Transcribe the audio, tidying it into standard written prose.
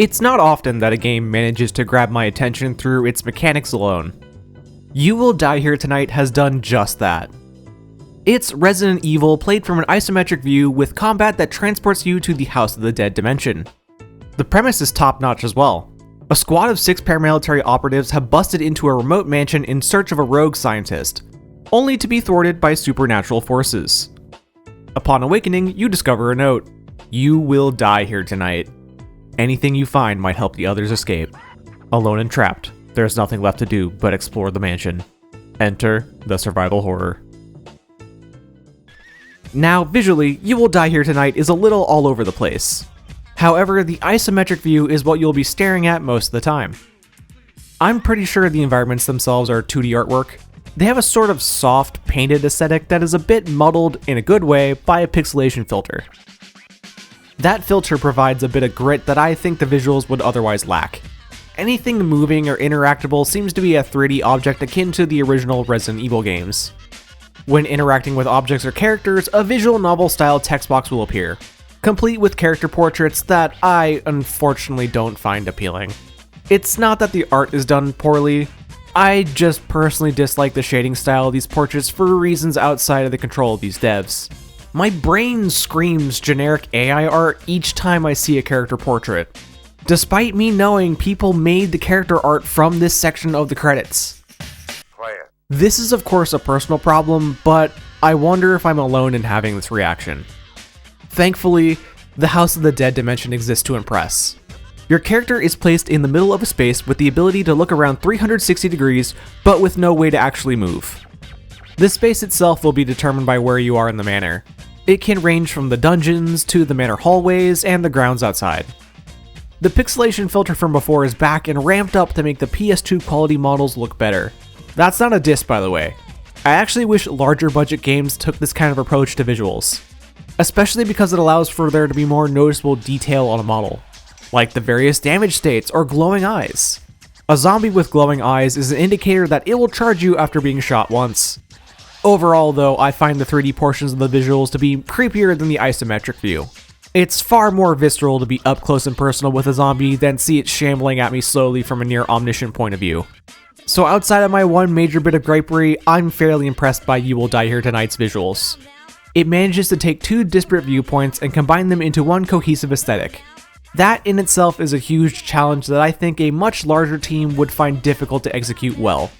It's not often that a game manages to grab my attention through its mechanics alone. You Will Die Here Tonight has done just that. It's Resident Evil played from an isometric view with combat that transports you to the House of the Dead dimension. The premise is top-notch as well. A squad of 6 paramilitary operatives have busted into a remote mansion in search of a rogue scientist, only to be thwarted by supernatural forces. Upon awakening, you discover a note. You will die here tonight. Anything you find might help the others escape. Alone and trapped, there's nothing left to do but explore the mansion. Enter the survival horror. Now, visually, You Will Die Here Tonight is a little all over the place. However, the isometric view is what you'll be staring at most of the time. I'm pretty sure the environments themselves are 2D artwork. They have a sort of soft, painted aesthetic that is a bit muddled, in a good way, by a pixelation filter. That filter provides a bit of grit that I think the visuals would otherwise lack. Anything moving or interactable seems to be a 3D object akin to the original Resident Evil games. When interacting with objects or characters, a visual novel-style text box will appear, complete with character portraits that I, unfortunately, don't find appealing. It's not that the art is done poorly, I just personally dislike the shading style of these portraits for reasons outside of the control of these devs. My brain screams generic AI art each time I see a character portrait, despite me knowing people made the character art from this section of the credits. This is of course a personal problem, but I wonder if I'm alone in having this reaction. Thankfully, the House of the Dead dimension exists to impress. Your character is placed in the middle of a space with the ability to look around 360 degrees, but with no way to actually move. This space itself will be determined by where you are in the manor. It can range from the dungeons to the manor hallways and the grounds outside. The pixelation filter from before is back and ramped up to make the PS2 quality models look better. That's not a diss, by the way. I actually wish larger budget games took this kind of approach to visuals, especially because it allows for there to be more noticeable detail on a model, like the various damage states or glowing eyes. A zombie with glowing eyes is an indicator that it will charge you after being shot once. Overall though, I find the 3D portions of the visuals to be creepier than the isometric view. It's far more visceral to be up close and personal with a zombie than see it shambling at me slowly from a near omniscient point of view. So outside of my one major bit of gripery, I'm fairly impressed by You Will Die Here Tonight's visuals. It manages to take 2 disparate viewpoints and combine them into one cohesive aesthetic. That in itself is a huge challenge that I think a much larger team would find difficult to execute well.